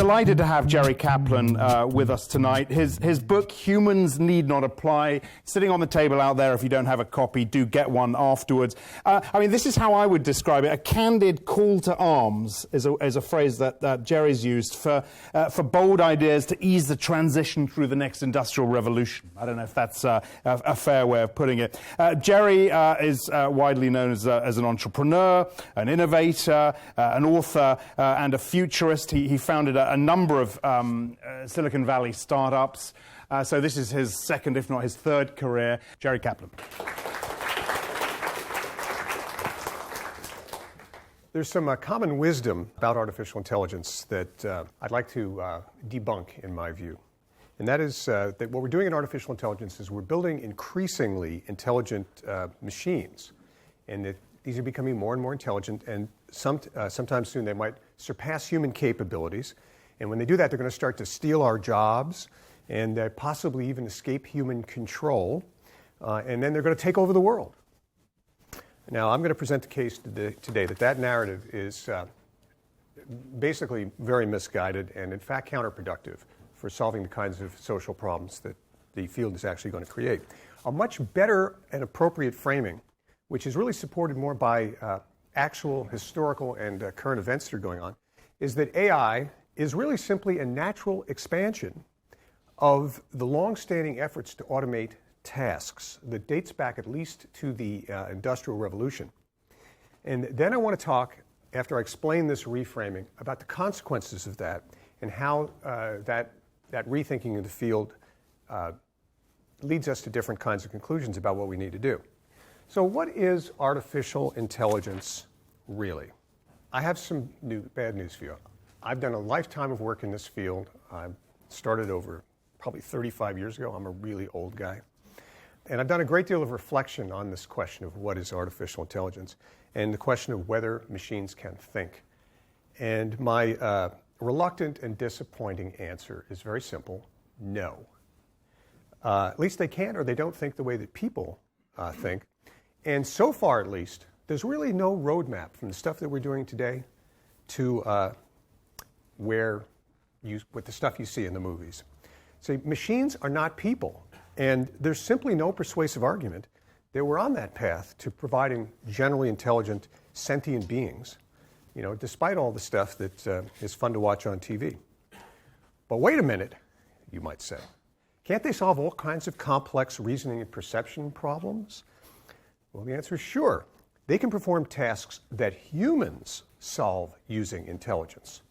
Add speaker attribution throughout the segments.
Speaker 1: delighted to have Jerry Kaplan with us tonight. His book, Humans Need Not Apply, sitting on the table out there. If you don't have a copy, do get one afterwards. I mean, this is how I would describe it. A candid call to arms is a phrase that Jerry's used for bold ideas to ease the transition through the next industrial revolution. I don't know if that's a fair way of putting it. Jerry is widely known as an entrepreneur, an innovator, an author, and a futurist. He founded a number of Silicon Valley startups. So this is his second, if not his third career. Jerry Kaplan.
Speaker 2: There's some common wisdom about artificial intelligence that I'd like to debunk, in my view. And that is that what we're doing in artificial intelligence is we're building increasingly intelligent machines. And that these are becoming more and more intelligent, and sometime soon they might surpass human capabilities. And when they do that, they're going to start to steal our jobs and possibly even escape human control. And then they're going to take over the world. Now, I'm going to present the case today that narrative is basically very misguided and, in fact, counterproductive for solving the kinds of social problems that the field is actually going to create. A much better and appropriate framing, which is really supported more by actual historical and current events that are going on, is that AI is really simply a natural expansion of the long-standing efforts to automate tasks that dates back at least to the Industrial Revolution. And then I want to talk, after I explain this reframing, about the consequences of that and how that rethinking of the field leads us to different kinds of conclusions about what we need to do. So what is artificial intelligence really? I have some bad news for you. I've done a lifetime of work in this field. I started over probably 35 years ago. I'm a really old guy. And I've done a great deal of reflection on this question of what is artificial intelligence and the question of whether machines can think. And my reluctant and disappointing answer is very simple: no. At least they can't, or they don't think the way that people think. And so far, at least, there's really no roadmap from the stuff that we're doing today to with the stuff you see in the movies. So machines are not people, and there's simply no persuasive argument that we're on that path to providing generally intelligent, sentient beings, despite all the stuff that is fun to watch on TV. But wait a minute, you might say. Can't they solve all kinds of complex reasoning and perception problems? Well, the answer is sure. They can perform tasks that humans solve using intelligence.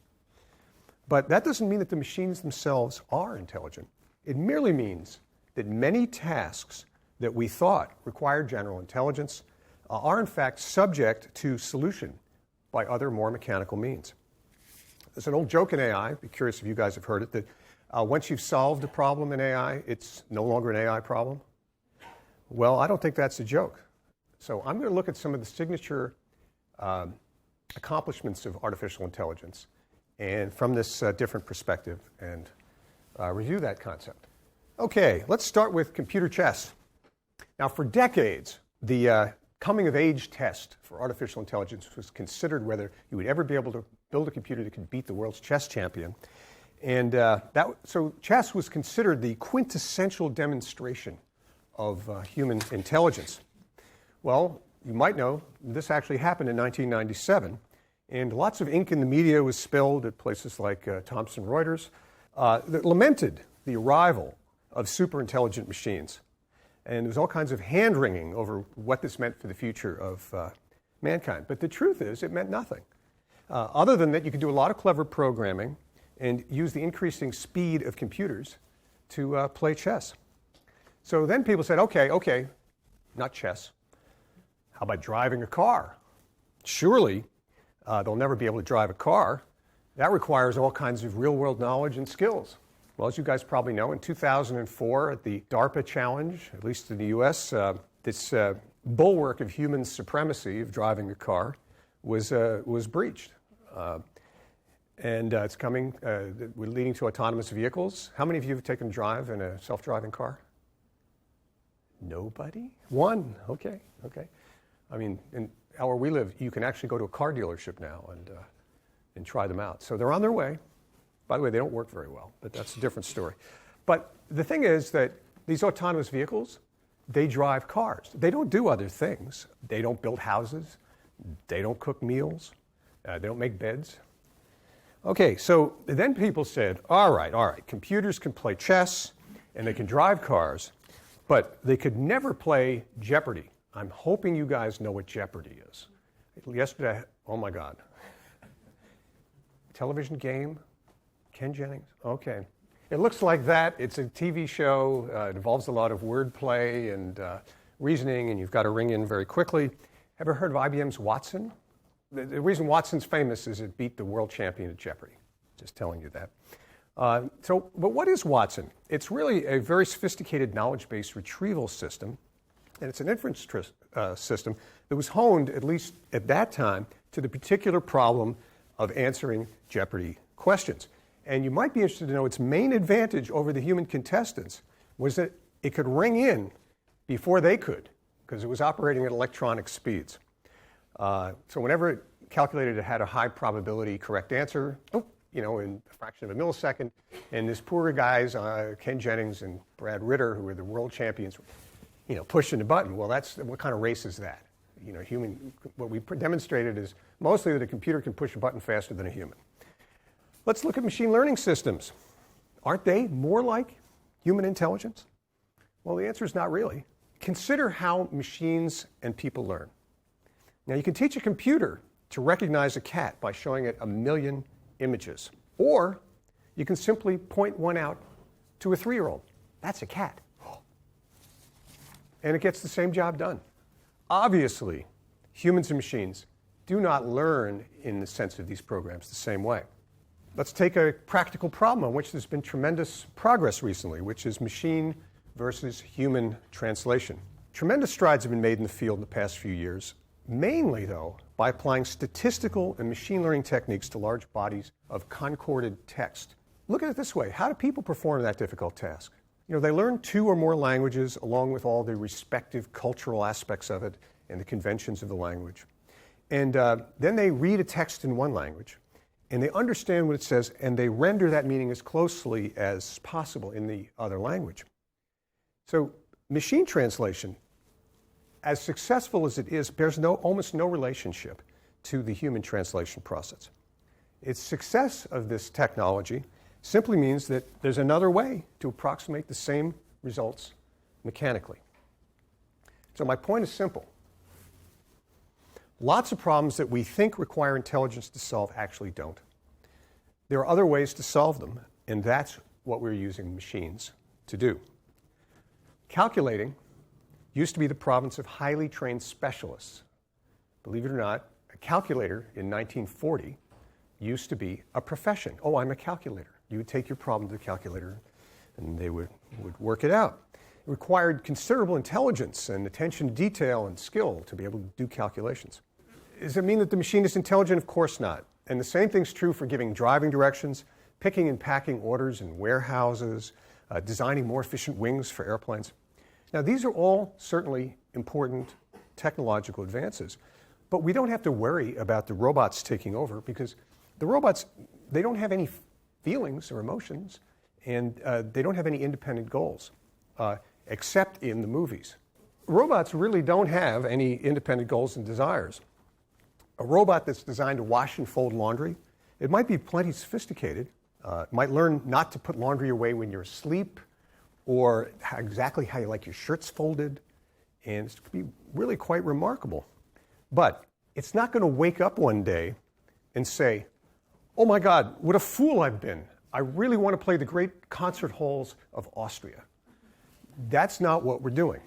Speaker 2: But that doesn't mean that the machines themselves are intelligent. It merely means that many tasks that we thought required general intelligence are in fact subject to solution by other more mechanical means. There's an old joke in AI, I'd be curious if you guys have heard it, that once you've solved a problem in AI, it's no longer an AI problem. Well, I don't think that's a joke. So I'm going to look at some of the signature accomplishments of artificial intelligence and from this different perspective and review that concept. Okay, let's start with computer chess. Now, for decades, the coming-of-age test for artificial intelligence was considered whether you would ever be able to build a computer that could beat the world's chess champion. And so chess was considered the quintessential demonstration of human intelligence. Well, you might know this actually happened in 1997, and lots of ink in the media was spilled at places like Thomson, Reuters, that lamented the arrival of super-intelligent machines. And there was all kinds of hand-wringing over what this meant for the future of mankind. But the truth is, it meant nothing. Other than that, you could do a lot of clever programming and use the increasing speed of computers to play chess. So then people said, okay, not chess. How about driving a car? Surely they'll never be able to drive a car. That requires all kinds of real-world knowledge and skills. Well, as you guys probably know, in 2004 at the DARPA challenge, at least in the US, this bulwark of human supremacy of driving a car was breached. And it's coming, we're leading to autonomous vehicles. How many of you have taken a drive in a self-driving car? Nobody? One, okay. I mean, in where we live, you can actually go to a car dealership now and try them out. So they're on their way. By the way, they don't work very well, but that's a different story. But the thing is that these autonomous vehicles, they drive cars. They don't do other things. They don't build houses. They don't cook meals. They don't make beds. Okay, so then people said, all right, computers can play chess and they can drive cars, but they could never play Jeopardy. I'm hoping you guys know what Jeopardy is. Yesterday, oh my God. Television game? Ken Jennings? Okay. It looks like that. It's a TV show. It involves a lot of wordplay and reasoning, and you've got to ring in very quickly. Ever heard of IBM's Watson? The reason Watson's famous is it beat the world champion at Jeopardy. Just telling you that. But what is Watson? It's really a very sophisticated knowledge-based retrieval system, and it's an inference system that was honed, at least at that time, to the particular problem of answering Jeopardy questions. And you might be interested to know its main advantage over the human contestants was that it could ring in before they could, because it was operating at electronic speeds. So whenever it calculated it had a high probability correct answer, in a fraction of a millisecond, and this poor guys, Ken Jennings and Brad Ritter, who were the world champions, pushing the button. Well, that's what kind of race is that? What we demonstrated is mostly that a computer can push a button faster than a human. Let's look at machine learning systems. Aren't they more like human intelligence? Well, the answer is not really. Consider how machines and people learn. Now, you can teach a computer to recognize a cat by showing it 1,000,000 images. Or you can simply point one out to a 3-year-old. That's a cat. And it gets the same job done. Obviously, humans and machines do not learn in the sense of these programs the same way. Let's take a practical problem on which there's been tremendous progress recently, which is machine versus human translation. Tremendous strides have been made in the field in the past few years, mainly, though, by applying statistical and machine learning techniques to large bodies of concorded text. Look at it this way. How do people perform that difficult task? They learn 2 or more languages along with all the respective cultural aspects of it and the conventions of the language. And then they read a text in one language, and they understand what it says, and they render that meaning as closely as possible in the other language. So machine translation, as successful as it is, bears almost no relationship to the human translation process. Its success of this technology simply means that there's another way to approximate the same results mechanically. So my point is simple. Lots of problems that we think require intelligence to solve actually don't. There are other ways to solve them, and that's what we're using machines to do. Calculating used to be the province of highly trained specialists. Believe it or not, a calculator in 1940 used to be a profession. Oh, I'm a calculator. You would take your problem to the calculator, and they would work it out. It required considerable intelligence and attention to detail and skill to be able to do calculations. Does it mean that the machine is intelligent? Of course not. And the same thing's true for giving driving directions, picking and packing orders in warehouses, designing more efficient wings for airplanes. Now, these are all certainly important technological advances, but we don't have to worry about the robots taking over, because the robots, they don't have any feelings or emotions, and they don't have any independent goals, except in the movies. Robots really don't have any independent goals and desires. A robot that's designed to wash and fold laundry, it might be plenty sophisticated. It might learn not to put laundry away when you're asleep, or exactly how you like your shirts folded, and it's going to be really quite remarkable. But it's not going to wake up one day and say, oh my God, what a fool I've been. I really want to play the great concert halls of Austria. That's not what we're doing.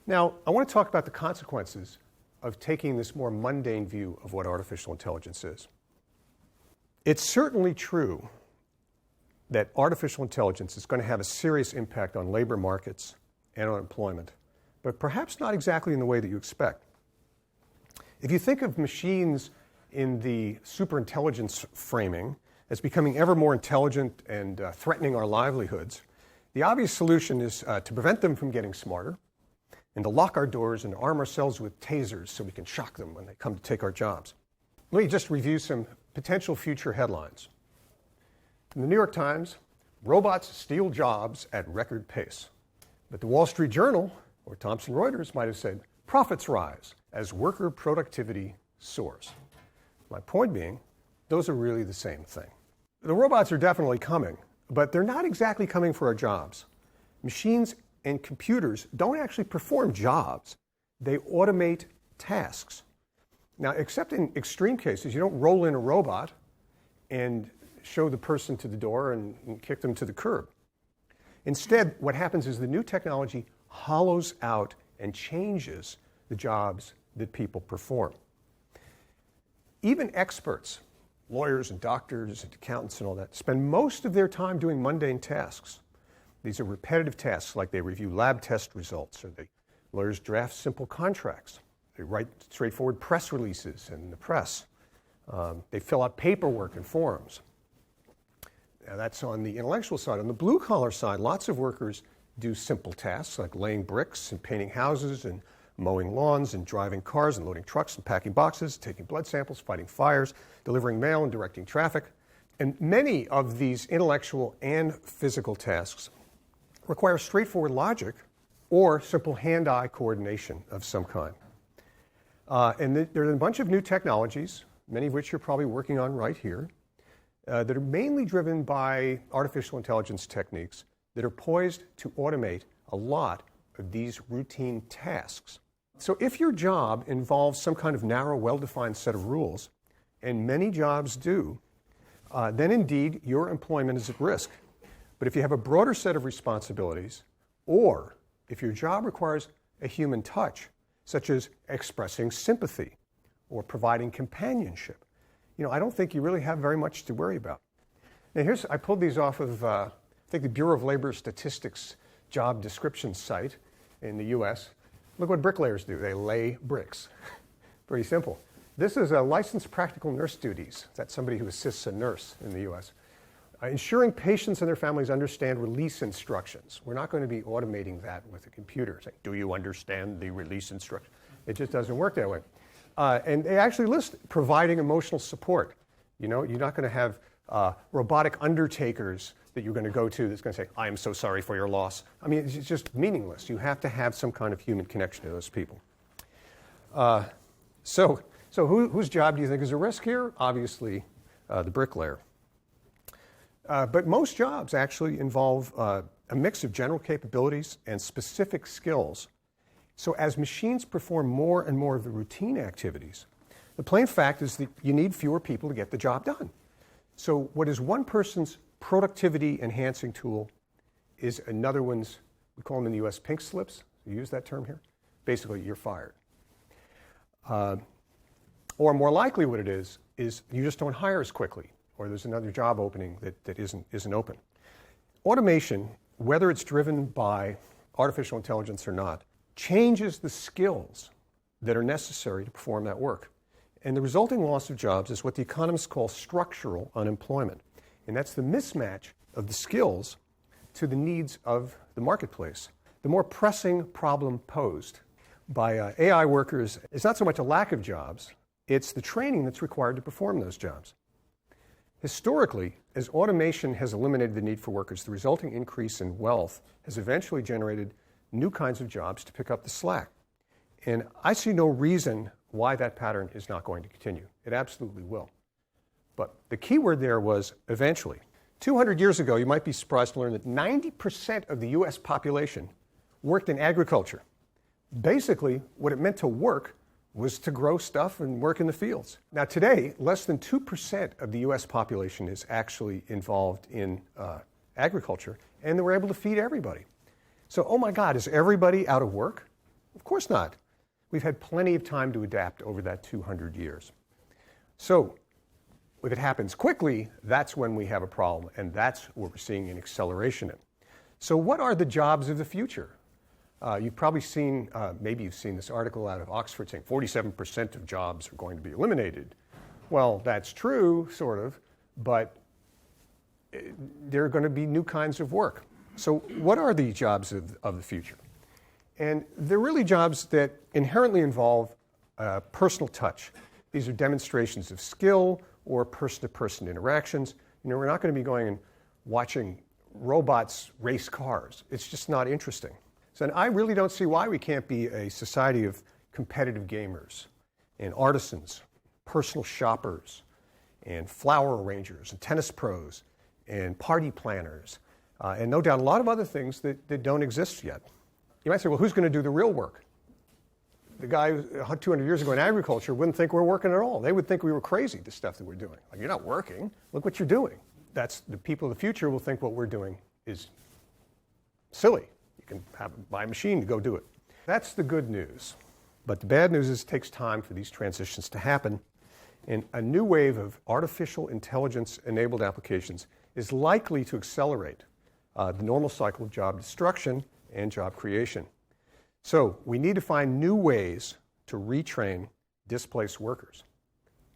Speaker 2: Now, I want to talk about the consequences of taking this more mundane view of what artificial intelligence is. It's certainly true that artificial intelligence is going to have a serious impact on labor markets and on employment, but perhaps not exactly in the way that you expect. If you think of machines in the superintelligence framing as becoming ever more intelligent and threatening our livelihoods, the obvious solution is to prevent them from getting smarter and to lock our doors and arm ourselves with tasers so we can shock them when they come to take our jobs. Let me just review some potential future headlines. In the New York Times, robots steal jobs at record pace. But the Wall Street Journal or Thomson Reuters might have said, profits rise as worker productivity soars. My point being, those are really the same thing. The robots are definitely coming, but they're not exactly coming for our jobs. Machines and computers don't actually perform jobs. They automate tasks. Now, except in extreme cases, you don't roll in a robot and show the person to the door and kick them to the curb. Instead, what happens is the new technology hollows out and changes the jobs that people perform. Even experts, lawyers and doctors and accountants and all that, spend most of their time doing mundane tasks. These are repetitive tasks, like they review lab test results, or lawyers draft simple contracts. They write straightforward press releases in the press. They fill out paperwork and forms. Now, that's on the intellectual side. On the blue-collar side, lots of workers do simple tasks like laying bricks and painting houses and mowing lawns and driving cars and loading trucks and packing boxes, taking blood samples, fighting fires, delivering mail and directing traffic. And many of these intellectual and physical tasks require straightforward logic or simple hand-eye coordination of some kind. And there are a bunch of new technologies, many of which you're probably working on right here, that are mainly driven by artificial intelligence techniques that are poised to automate a lot of these routine tasks. So if your job involves some kind of narrow, well-defined set of rules, and many jobs do, then indeed your employment is at risk. But if you have a broader set of responsibilities, or if your job requires a human touch, such as expressing sympathy or providing companionship, I don't think you really have very much to worry about. Now I pulled these off of, I think, the Bureau of Labor Statistics job description site in the US. Look what bricklayers do. They lay bricks. Pretty simple. This is a licensed practical nurse duties. That's somebody who assists a nurse in the US. Ensuring patients and their families understand release instructions. We're not going to be automating that with a computer. Saying, do you understand the release instruction? It just doesn't work that way. And they actually list providing emotional support. You're not going to have robotic undertakers that you're going to go to that's going to say, I am so sorry for your loss. I mean, it's just meaningless. You have to have some kind of human connection to those people. So whose job do you think is at risk here? Obviously, the bricklayer. But most jobs actually involve a mix of general capabilities and specific skills. So as machines perform more and more of the routine activities, the plain fact is that you need fewer people to get the job done. So what is one person's productivity enhancing tool is another one's, we call them in the US pink slips. You use that term here? Basically, you're fired. Or more likely what it is you just don't hire as quickly, or there's another job opening that isn't open. Automation, whether it's driven by artificial intelligence or not, changes the skills that are necessary to perform that work. And the resulting loss of jobs is what the economists call structural unemployment. And that's the mismatch of the skills to the needs of the marketplace. The more pressing problem posed by AI workers is not so much a lack of jobs, it's the training that's required to perform those jobs. Historically, as automation has eliminated the need for workers, the resulting increase in wealth has eventually generated new kinds of jobs to pick up the slack. And I see no reason why that pattern is not going to continue. It absolutely will. But the key word there was eventually. 200 years ago, you might be surprised to learn that 90% of the US population worked in agriculture. Basically, what it meant to work was to grow stuff and work in the fields. Now today, less than 2% of the US population is actually involved in agriculture, and they were able to feed everybody. So, oh my God, is everybody out of work? Of course not. We've had plenty of time to adapt over that 200 years. So, if it happens quickly, that's when we have a problem, and that's what we're seeing an acceleration in. So what are the jobs of the future? You've probably seen, maybe you've seen this article out of Oxford saying 47% of jobs are going to be eliminated. Well, that's true, sort of, but there are going to be new kinds of work. So what are the jobs of the future? And they're really jobs that inherently involve personal touch. These are demonstrations of skill or person-to-person interactions. We're not going to be going and watching robots race cars. It's just not interesting. So I really don't see why we can't be a society of competitive gamers and artisans, personal shoppers, and flower arrangers, and tennis pros, and party planners, and no doubt a lot of other things that don't exist yet. You might say, well, who's going to do the real work? The guy 200 years ago in agriculture wouldn't think we're working at all. They would think we were crazy, the stuff that we're doing. Like, you're not working. Look what you're doing. That's the people of the future will think what we're doing is silly. You can buy a machine to go do it. That's the good news. But the bad news is it takes time for these transitions to happen. And a new wave of artificial intelligence-enabled applications is likely to accelerate the normal cycle of job destruction and job creation. So we need to find new ways to retrain displaced workers.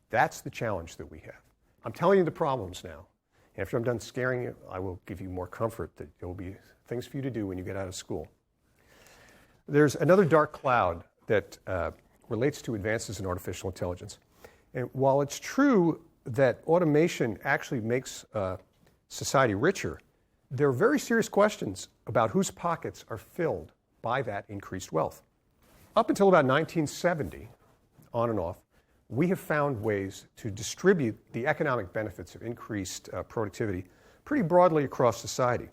Speaker 2: That's the challenge that we have. I'm telling you the problems now. After I'm done scaring you, I will give you more comfort that there will be things for you to do when you get out of school. There's another dark cloud that relates to advances in artificial intelligence. And while it's true that automation actually makes society richer, there are very serious questions about whose pockets are filled by that increased wealth. Up until about 1970, on and off, we have found ways to distribute the economic benefits of increased productivity pretty broadly across society.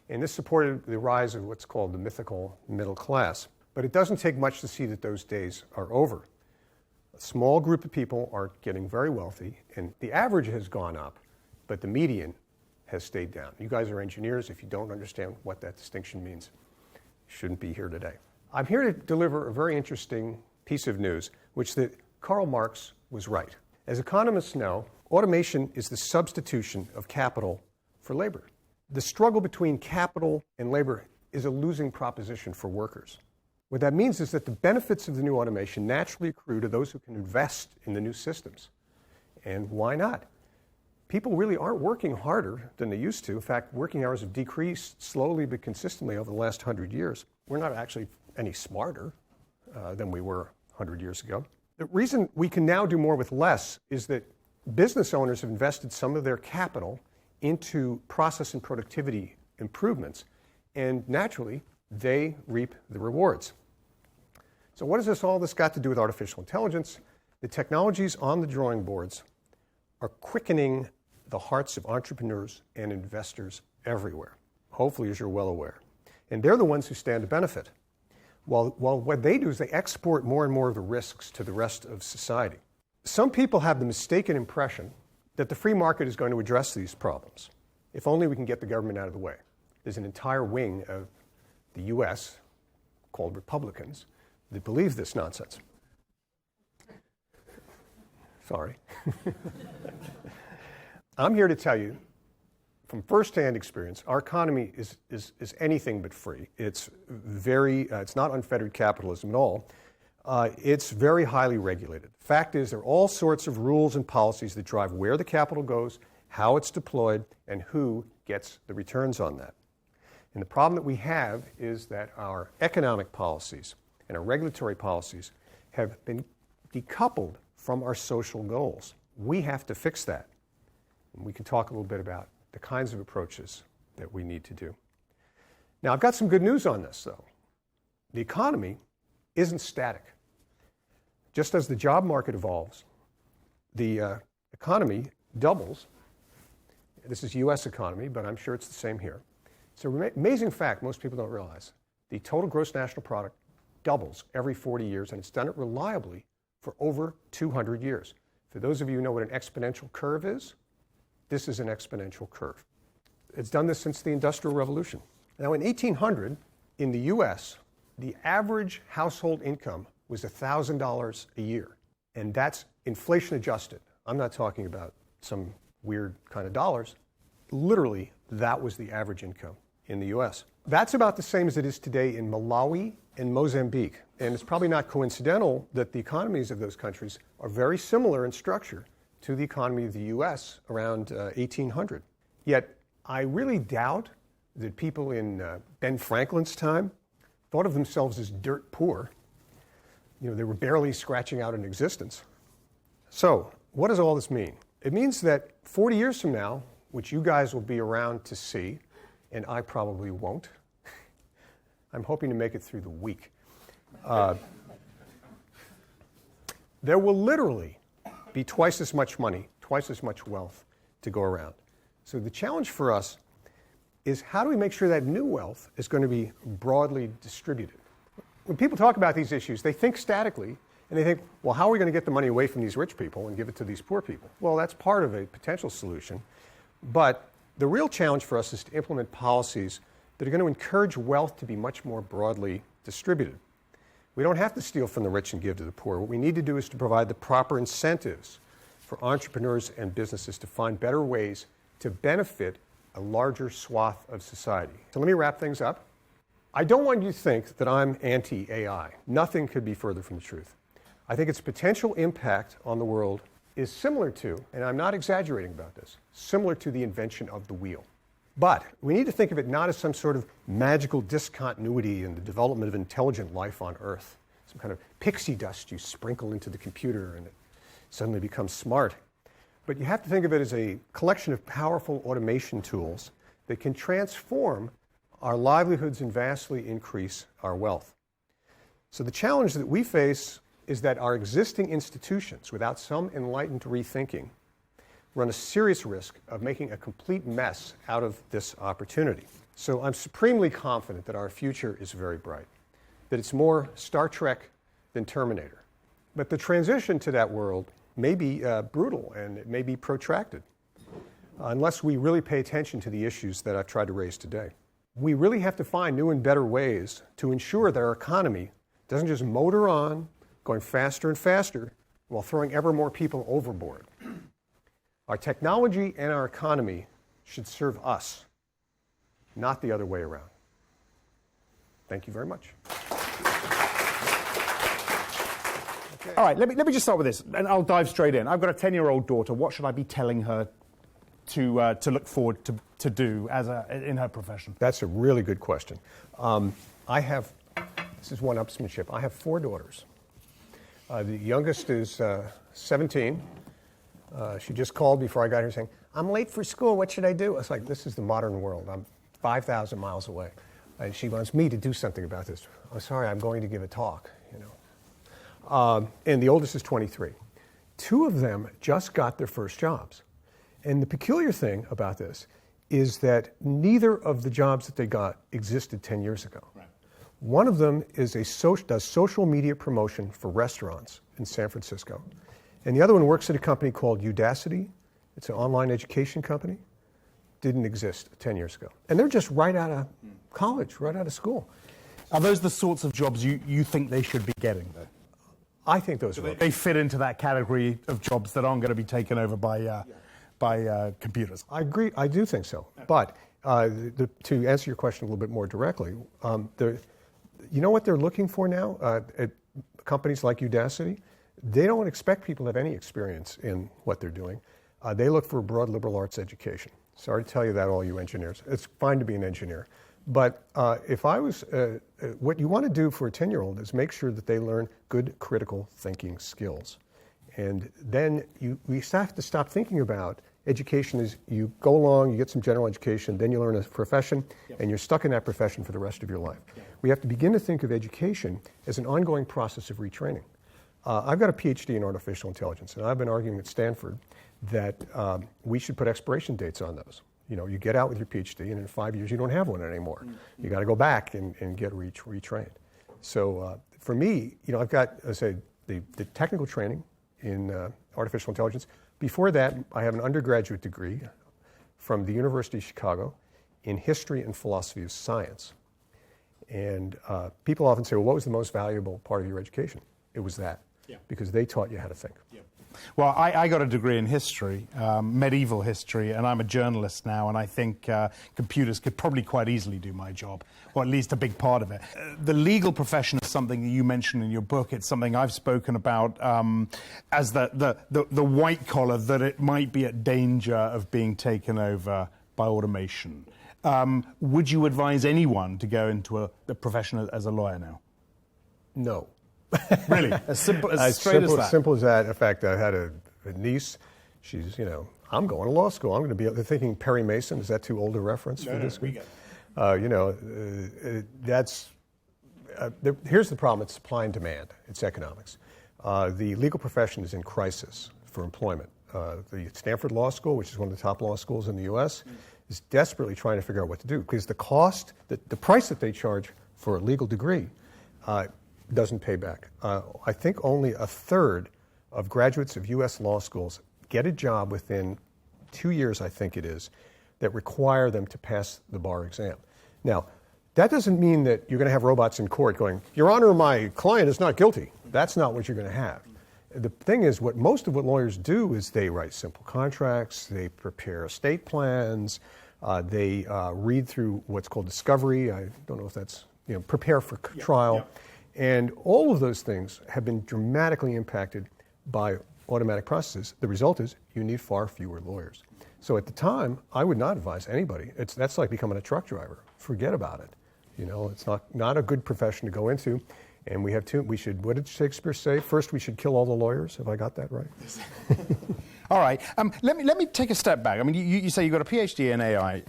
Speaker 2: And this supported the rise of what's called the mythical middle class. But it doesn't take much to see that those days are over. A small group of people are getting very wealthy, and the average has gone up, but the median has stayed down. You guys are engineers. If you don't understand what that distinction means, you shouldn't be here today. I'm here to deliver a very interesting piece of news, which that Karl Marx was right. As economists know, automation is the substitution of capital for labor. The struggle between capital and labor is a losing proposition for workers. What that means is that the benefits of the new automation naturally accrue to those who can invest in the new systems. And why not? People really aren't working harder than they used to. In fact, working hours have decreased slowly but consistently over the last 100 years. We're not actually any smarter than we were 100 years ago. The reason we can now do more with less is that business owners have invested some of their capital into process and productivity improvements, and naturally, they reap the rewards. So what has all this got to do with artificial intelligence? The technologies on the drawing boards are quickening the hearts of entrepreneurs and investors everywhere, hopefully, as you're well aware. And they're the ones who stand to benefit. While what they do is they export more and more of the risks to the rest of society. Some people have the mistaken impression that the free market is going to address these problems, if only we can get the government out of the way. There's an entire wing of the U.S., called Republicans, that believe this nonsense. Sorry. I'm here to tell you, from firsthand experience, our economy is anything but free. It's it's not unfettered capitalism at all. It's very highly regulated. The fact is, there are all sorts of rules and policies that drive where the capital goes, how it's deployed, and who gets the returns on that. And the problem that we have is that our economic policies and our regulatory policies have been decoupled from our social goals. We have to fix that. And we can talk a little bit about the kinds of approaches that we need to do. Now, I've got some good news on this, though. The economy isn't static. Just as the job market evolves, the economy doubles. This is U.S. economy, but I'm sure it's the same here. It's an amazing fact most people don't realize. The total gross national product doubles every 40 years, and it's done it reliably for over 200 years. For those of you who know what an exponential curve is, this is an exponential curve. It's done this since the Industrial Revolution. Now, in 1800, in the U.S., the average household income was $1,000 a year, and that's inflation adjusted. I'm not talking about some weird kind of dollars. Literally, that was the average income in the U.S. That's about the same as it is today in Malawi and Mozambique. And it's probably not coincidental that the economies of those countries are very similar in structure to the economy of the U.S. around 1800. Yet, I really doubt that people in Ben Franklin's time thought of themselves as dirt poor. You know, they were barely scratching out an existence. So, what does all this mean? It means that 40 years from now, which you guys will be around to see, and I probably won't. I'm hoping to make it through the week. There will literally be twice as much money, twice as much wealth to go around. So the challenge for us is how do we make sure that new wealth is going to be broadly distributed? When people talk about these issues, they think statically, and they think, well, how are we going to get the money away from these rich people and give it to these poor people? Well, that's part of a potential solution. But the real challenge for us is to implement policies that are going to encourage wealth to be much more broadly distributed. We don't have to steal from the rich and give to the poor. What we need to do is to provide the proper incentives for entrepreneurs and businesses to find better ways to benefit a larger swath of society. So let me wrap things up. I don't want you to think that I'm anti-AI. Nothing could be further from the truth. I think its potential impact on the world is similar to, and I'm not exaggerating about this, similar to the invention of the wheel. But we need to think of it not as some sort of magical discontinuity in the development of intelligent life on Earth, some kind of pixie dust you sprinkle into the computer and it suddenly becomes smart. But you have to think of it as a collection of powerful automation tools that can transform our livelihoods and vastly increase our wealth. So the challenge that we face is that our existing institutions, without some enlightened rethinking, run a serious risk of making a complete mess out of this opportunity. So I'm supremely confident that our future is very bright, that it's more Star Trek than Terminator. But the transition to that world may be brutal and it may be protracted unless we really pay attention to the issues that I've tried to raise today. We really have to find new and better ways to ensure that our economy doesn't just motor on, going faster and faster, while throwing ever more people overboard. Our technology and our economy should serve us, not the other way around. Thank you very much.
Speaker 1: All right, let me just start with this, and I'll dive straight in. I've got a 10-year-old daughter. What should I be telling her to look forward to do in her profession?
Speaker 2: That's a really good question. This is one upsmanship. I have 4 daughters. The youngest is 17. She just called before I got here saying, I'm late for school, what should I do? I was like, this is the modern world. I'm 5,000 miles away. And she wants me to do something about this. I'm sorry, I'm going to give a talk, and the oldest is 23. 2 of them just got their first jobs. And the peculiar thing about this is that neither of the jobs that they got existed 10 years ago. Right. One of them does social media promotion for restaurants in San Francisco. And the other one works at a company called Udacity. It's an online education company. Didn't exist 10 years ago. And they're just right out of college, right out of school.
Speaker 1: Are those the sorts of jobs you think they should be getting, though?
Speaker 2: I think those are.
Speaker 1: They fit into that category of jobs that aren't going to be taken over by computers.
Speaker 2: I agree. I do think so. But to answer your question a little bit more directly, you know what they're looking for now at companies like Udacity? They don't expect people to have any experience in what they're doing. They look for a broad liberal arts education. Sorry to tell you that, all you engineers. It's fine to be an engineer. But if I was, what you want to do for a 10-year-old is make sure that they learn good critical thinking skills. And then we have to stop thinking about education as you go along, you get some general education, then you learn a profession, and you're stuck in that profession for the rest of your life. We have to begin to think of education as an ongoing process of retraining. I've got a PhD in artificial intelligence, and I've been arguing at Stanford that we should put expiration dates on those. You get out with your PhD, and in 5 years you don't have one anymore. Mm-hmm. You got to go back and get retrained. So for me, I've got, as I say, the technical training in artificial intelligence. Before that, I have an undergraduate degree from the University of Chicago in history and philosophy of science. And people often say, well, what was the most valuable part of your education? It was that, because they taught you how to think. Yeah.
Speaker 1: Well, I got a degree in history, medieval history, and I'm a journalist now, and I think computers could probably quite easily do my job, or at least a big part of it. The legal profession is something that you mentioned in your book. It's something I've spoken about as the white collar, that it might be at danger of being taken over by automation. Would you advise anyone to go into the profession as a lawyer now?
Speaker 2: No.
Speaker 1: Really? As simple as that?
Speaker 2: Simple as that. In fact, I had a niece. She's, I'm going to law school. I'm going to be. They're thinking Perry Mason. Is that too old a reference for this?
Speaker 1: We get
Speaker 2: it. Here's the problem. It's supply and demand. It's economics. The legal profession is in crisis for employment. The Stanford Law School, which is one of the top law schools in the U.S., is desperately trying to figure out what to do because the price that they charge for a legal degree doesn't pay back. I think only a third of graduates of U.S. law schools get a job within 2 years, I think it is, that require them to pass the bar exam. Now, that doesn't mean that you're going to have robots in court going, Your Honor, my client is not guilty. That's not what you're going to have. The thing is, most of what lawyers do is they write simple contracts, they prepare estate plans, they read through what's called discovery. I don't know if that's, prepare for trial. Yeah. And all of those things have been dramatically impacted by automatic processes. The result is you need far fewer lawyers. So at the time, I would not advise anybody. That's like becoming a truck driver. Forget about it. It's not a good profession to go into. And what did Shakespeare say? First, we should kill all the lawyers. Have I got that right?
Speaker 1: All right. Let me take a step back. I mean, you say you got a PhD in AI.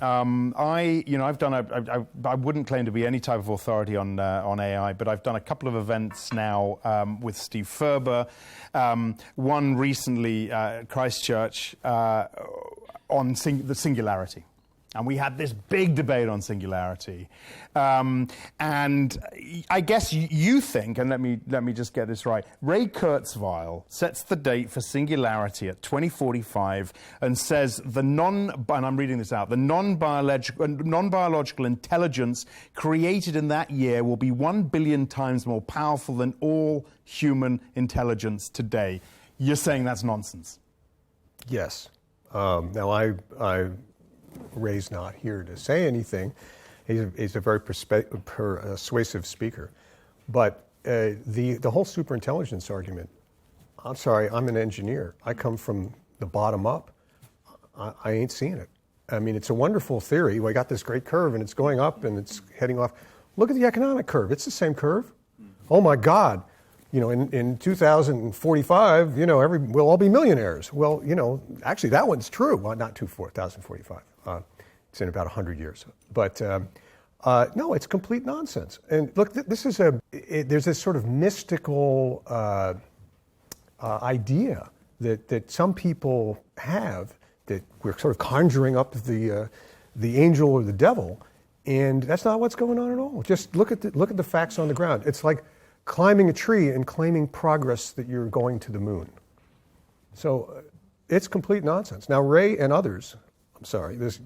Speaker 1: I wouldn't claim to be any type of authority on AI, but I've done a couple of events now with Steve Ferber. One recently, Christchurch, on the singularity. And we had this big debate on singularity. And I guess you think, and let me just get this right, Ray Kurzweil sets the date for singularity at 2045 and says and I'm reading this out, the non-biological intelligence created in that year will be 1 billion times more powerful than all human intelligence today. You're saying that's nonsense?
Speaker 2: Yes. Now, Ray's not here to say anything. He's a very persuasive speaker. But the whole superintelligence argument, I'm sorry, I'm an engineer. I come from the bottom up. I ain't seeing it. I mean, it's a wonderful theory. We got this great curve, and it's going up, and it's heading off. Look at the economic curve. It's the same curve. Oh, my God. In 2045, we'll all be millionaires. Well, actually, that one's true. Well, not 2045. It's in about 100 years. But no, it's complete nonsense. And look, there's this sort of mystical idea that some people have that we're sort of conjuring up the angel or the devil, and that's not what's going on at all. Just look at the facts on the ground. It's like climbing a tree and claiming progress that you're going to the moon. So it's complete nonsense. Now, Ray and others, I'm sorry, this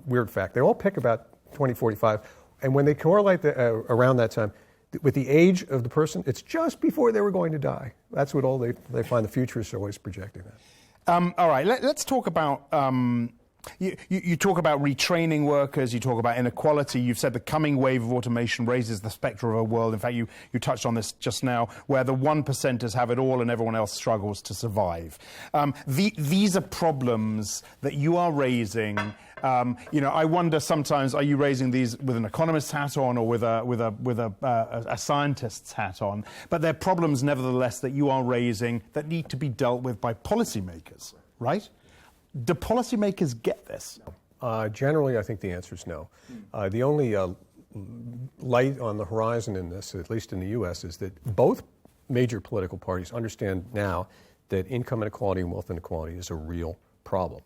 Speaker 2: weird fact, they all pick about 2045, and when they correlate around that time with the age of the person, it's just before they were going to die. That's what they find the futurists are always projecting that. All
Speaker 1: right, let's talk about... You talk about retraining workers, you talk about inequality, you've said the coming wave of automation raises the specter of a world. In fact, you touched on this just now, where the 1%ers have it all and everyone else struggles to survive. These are problems that you are raising. I wonder sometimes, are you raising these with an economist's hat on or with a scientist's hat on? But they're problems, nevertheless, that you are raising that need to be dealt with by policymakers, right? Do policymakers get this?
Speaker 2: Generally, I think the answer is no. The only light on the horizon in this, at least in the U.S., is that both major political parties understand now that income inequality and wealth inequality is a real problem.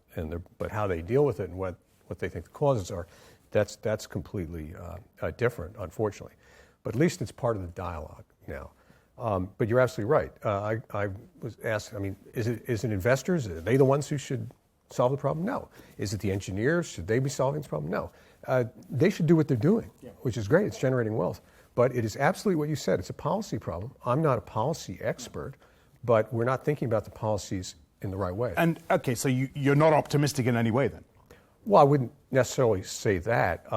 Speaker 2: But how they deal with it and what they think the causes are, that's completely different, unfortunately. But at least it's part of the dialogue now. But you're absolutely right. I was asked, is it investors? Are they the ones who should solve the problem? No. Is it the engineers? Should they be solving this problem? No. They should do what they're doing, which is great. It's generating wealth. But it is absolutely what you said. It's a policy problem. I'm not a policy expert, but we're not thinking about the policies in the right way.
Speaker 1: And, okay, so you're not optimistic in any way then?
Speaker 2: Well, I wouldn't necessarily say that.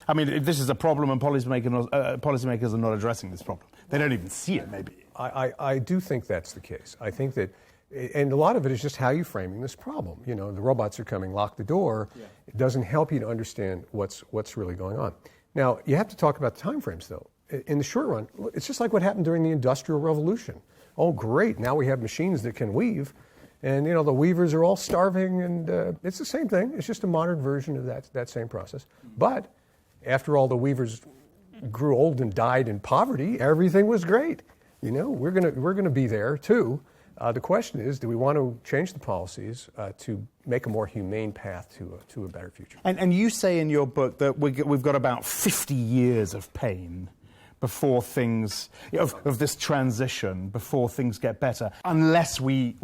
Speaker 1: This is a problem and policymakers are not addressing this problem. They don't even see it, maybe.
Speaker 2: I do think that's the case. I think that, and a lot of it is just how you're framing this problem. The robots are coming, lock the door. Yeah. It doesn't help you to understand what's really going on. Now, you have to talk about the timeframes, though. In the short run, it's just like what happened during the Industrial Revolution. Oh, great, now we have machines that can weave. And, the weavers are all starving, and it's the same thing. It's just a modern version of that same process. But after all the weavers grew old and died in poverty, everything was great. We're gonna be there too. The question is, do we want to change the policies to make a more humane path to a better future?
Speaker 1: And you say in your book that we've got about 50 years of pain before things, of this transition, before things get better, unless we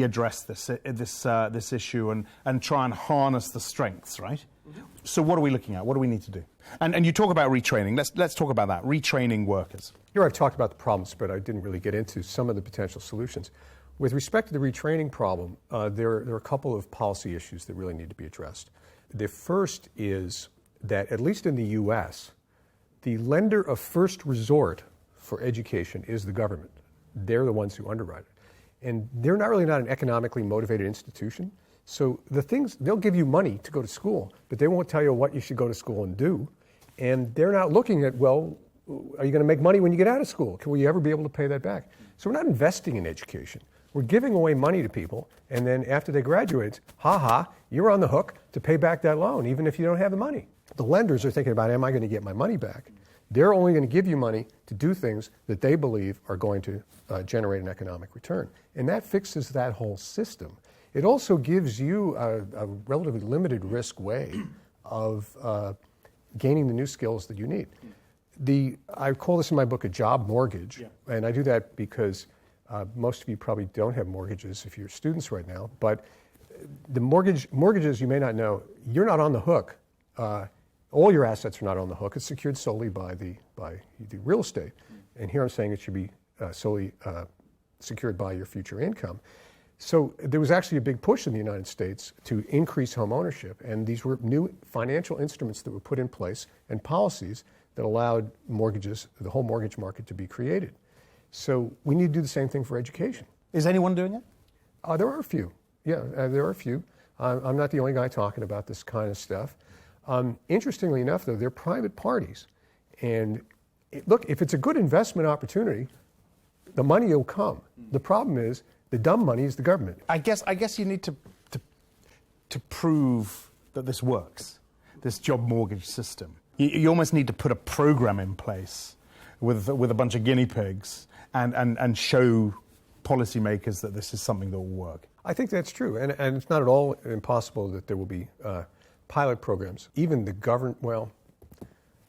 Speaker 1: address this issue and try and harness the strengths, right? Mm-hmm. So what are we looking at? What do we need to do? And you talk about retraining. Let's talk about that. Retraining workers.
Speaker 2: Here I've talked about the problems, but I didn't really get into some of the potential solutions. With respect to the retraining problem, there are a couple of policy issues that really need to be addressed. The first is that, at least in the U.S., the lender of first resort for education is the government. They're the ones who underwrite it. And they're not an economically motivated institution. So they'll give you money to go to school, but they won't tell you what you should go to school and do. And they're not looking at, well, are you going to make money when you get out of school? Will you ever be able to pay that back? So we're not investing in education. We're giving away money to people, and then after they graduate, you're on the hook to pay back that loan, even if you don't have the money. The lenders are thinking about, am I going to get my money back? They're only going to give you money to do things that they believe are going to generate an economic return. And that fixes that whole system. It also gives you a relatively limited risk way of gaining the new skills that you need. I call this in my book a job mortgage, and I do that because most of you probably don't have mortgages if you're students right now, but the mortgages, you may not know, you're not on the hook. All your assets are not on the hook. It's secured solely by the real estate. And here I'm saying it should be solely secured by your future income. So there was actually a big push in the United States to increase home ownership, and these were new financial instruments that were put in place and policies that allowed mortgages, the whole mortgage market, to be created. So we need to do the same thing for education.
Speaker 1: Is anyone doing it?
Speaker 2: There are a few. There are a few. I'm not the only guy talking about this kind of stuff. Interestingly enough, though, they're private parties. And look, if it's a good investment opportunity, the money will come. The problem is, the dumb money is the government.
Speaker 1: I guess you need to prove that this works, this job mortgage system. You almost need to put a program in place with a bunch of guinea pigs and show policymakers that this is something that will work.
Speaker 2: I think that's true, and it's not at all impossible that there will be pilot programs. Even the government, well,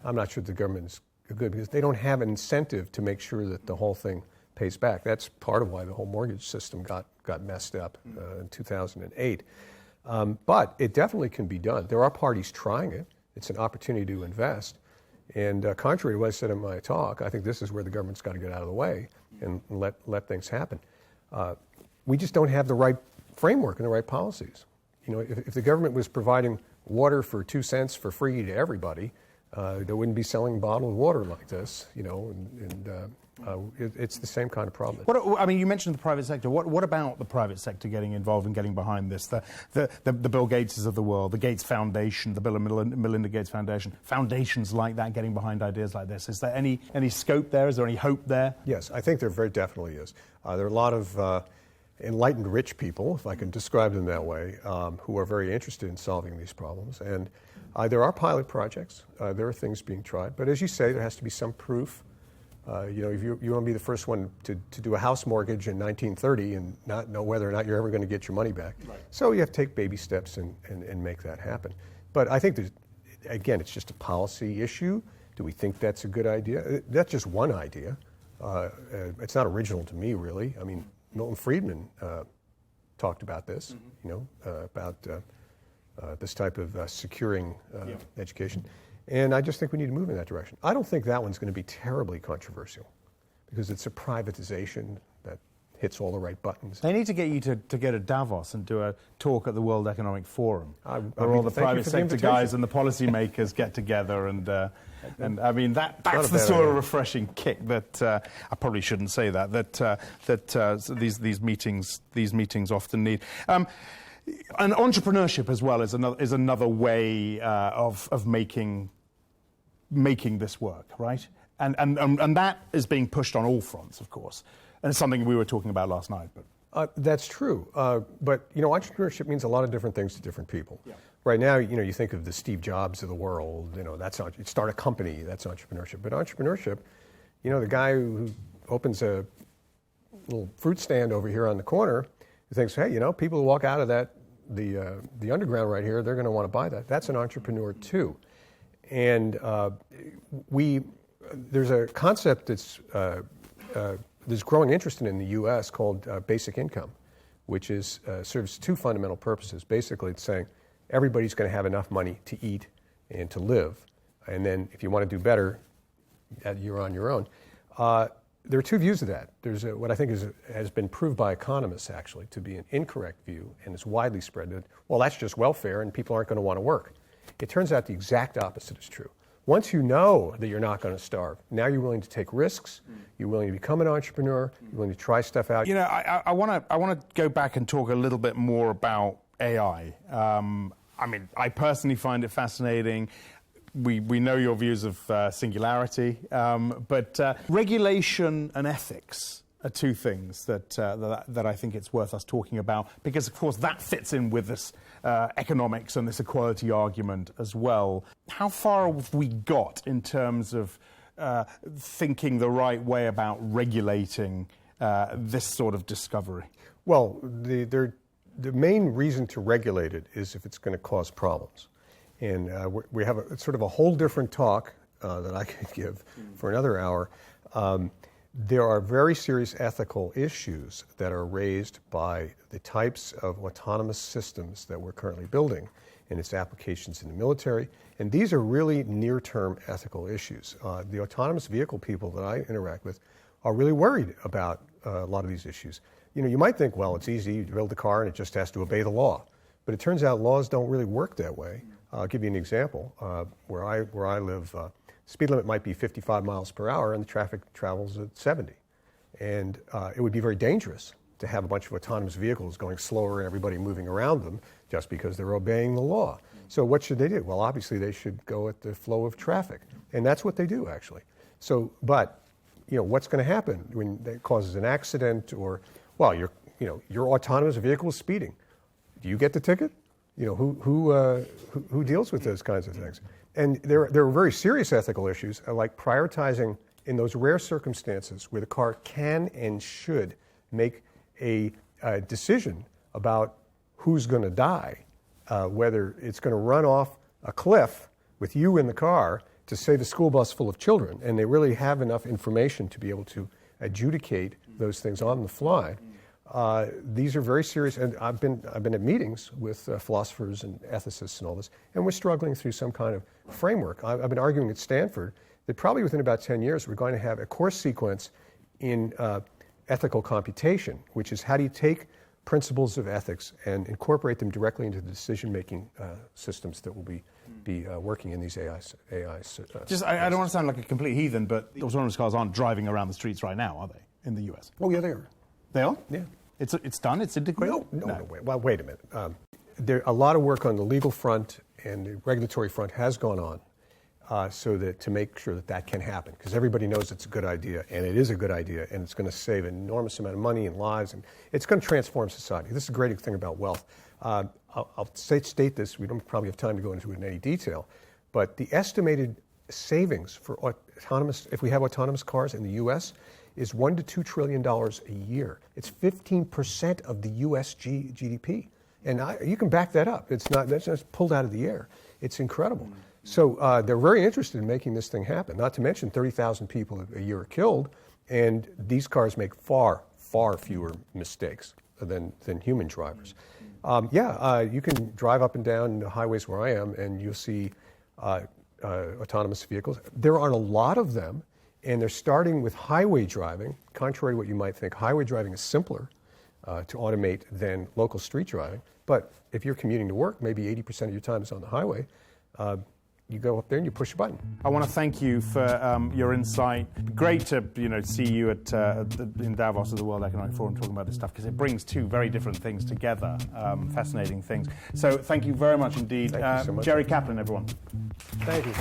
Speaker 2: I'm not sure the government is good because they don't have an incentive to make sure that the whole thing pays back. That's part of why the whole mortgage system got messed up in 2008. But it definitely can be done. There are parties trying it. It's an opportunity to invest. And contrary to what I said in my talk, I think this is where the government's got to get out of the way and let things happen. We just don't have the right framework and the right policies. If the government was providing water for 2 cents for free to everybody, they wouldn't be selling bottled water like this, it's the same kind of problem.
Speaker 1: You mentioned the private sector. What about the private sector getting involved and getting behind this? The Bill Gateses of the world, the Gates Foundation, the Bill and Melinda Gates Foundation, foundations like that getting behind ideas like this. Is there any scope there? Is there any hope there?
Speaker 2: Yes, I think there very definitely is. There are a lot of enlightened rich people, if I can describe them that way, who are very interested in solving these problems. And there are pilot projects. There are things being tried. But as you say, there has to be some proof. If you want to be the first one to do a house mortgage in 1930 and not know whether or not you're ever going to get your money back. Right. So you have to take baby steps and make that happen. But I think, again, it's just a policy issue. Do we think that's a good idea? That's just one idea. It's not original to me, really. I mean, Milton Friedman talked about this, about this type of securing education. And I just think we need to move in that direction. I don't think that one's going to be terribly controversial because it's a privatization that hits all the right buttons.
Speaker 1: They need to get you to go to Davos and do a talk at the World Economic Forum, where all the private sector guys and the policymakers get together and I mean that's the sort of refreshing kick that I probably shouldn't say that these meetings often need. And entrepreneurship as well is another way of making this work, right? And that is being pushed on all fronts, of course. And it's something we were talking about last night. But
Speaker 2: That's true. But, entrepreneurship means a lot of different things to different people. Yeah. Right now, you think of the Steve Jobs of the world, that's not, you start a company, that's entrepreneurship. But entrepreneurship, the guy who opens a little fruit stand over here on the corner, who thinks, hey, people who walk out of the underground right here, they're going to want to buy that. That's an entrepreneur too. And there's a concept that's there's growing interest in the U.S. called basic income, which serves two fundamental purposes. Basically, it's saying everybody's going to have enough money to eat and to live, and then if you want to do better, you're on your own. There are two views of that. There's what I think has been proved by economists, actually, to be an incorrect view, and it's widely spread that, well, that's just welfare and people aren't going to want to work. It turns out the exact opposite is true. Once you know that you're not going to starve, now you're willing to take risks, you're willing to become an entrepreneur, you're willing to try stuff out.
Speaker 1: I want to go back and talk a little bit more about AI. I personally find it fascinating. We know your views of singularity, but regulation and ethics are two things that I think it's worth us talking about, because, of course, that fits in with this economics and this equality argument as well. How far have we got in terms of thinking the right way about regulating this sort of discovery?
Speaker 2: Well, the main reason to regulate it is if it's going to cause problems. And we have sort of a whole different talk that I could give for another hour. There are very serious ethical issues that are raised by the types of autonomous systems that we're currently building and its applications in the military. And these are really near-term ethical issues. The autonomous vehicle people that I interact with are really worried about a lot of these issues. You might think, well, it's easy. You build the car and it just has to obey the law. But it turns out laws don't really work that way. I'll give you an example. Where I live, speed limit might be 55 miles per hour and the traffic travels at 70. And it would be very dangerous to have a bunch of autonomous vehicles going slower and everybody moving around them just because they're obeying the law. So what should they do? Well, obviously they should go at the flow of traffic. And that's what they do, actually. So, but, what's going to happen when it causes an accident or, well, your autonomous vehicle is speeding. Do you get the ticket? Who deals with those kinds of things? And there are very serious ethical issues, like prioritizing in those rare circumstances where the car can and should make a decision about who's going to die, whether it's going to run off a cliff with you in the car to save a school bus full of children, and they really have enough information to be able to adjudicate those things on the fly. These are very serious, and I've been at meetings with philosophers and ethicists and all this, and we're struggling through some kind of framework. I've been arguing at Stanford that probably within about 10 years we're going to have a course sequence in ethical computation, which is how do you take principles of ethics and incorporate them directly into the decision-making systems that will be working in these AI
Speaker 1: I don't want to sound like a complete heathen, but autonomous cars aren't driving around the streets right now, are they, in the US?
Speaker 2: Oh, yeah, they are.
Speaker 1: They are?
Speaker 2: Yeah.
Speaker 1: It's done? It's integrated?
Speaker 2: No. Well, wait a minute. A lot of work on the legal front and the regulatory front has gone on so that to make sure that can happen, because everybody knows it's a good idea, and it is a good idea, and it's going to save an enormous amount of money and lives, and it's going to transform society. This is a great thing about wealth. I'll state this. We don't probably have time to go into it in any detail, but the estimated savings for autonomous, if we have autonomous cars in the U.S., is $1 to $2 trillion a year. It's 15% of the U.S. GDP. And you can back that up. That's just pulled out of the air. It's incredible. So they're very interested in making this thing happen. Not to mention 30,000 people a year are killed, and these cars make far, far fewer mistakes than human drivers. You can drive up and down the highways where I am, and you'll see autonomous vehicles. There aren't a lot of them. And they're starting with highway driving. Contrary to what you might think, highway driving is simpler to automate than local street driving. But if you're commuting to work, maybe 80% of your time is on the highway. You go up there and you push a button.
Speaker 1: I want to thank you for your insight. Great to see you in Davos at the World Economic Forum talking about this stuff, because it brings two very different things together, fascinating things. So thank you very much indeed.
Speaker 2: Thank you so much.
Speaker 1: Jerry Kaplan, everyone.
Speaker 2: Thank you.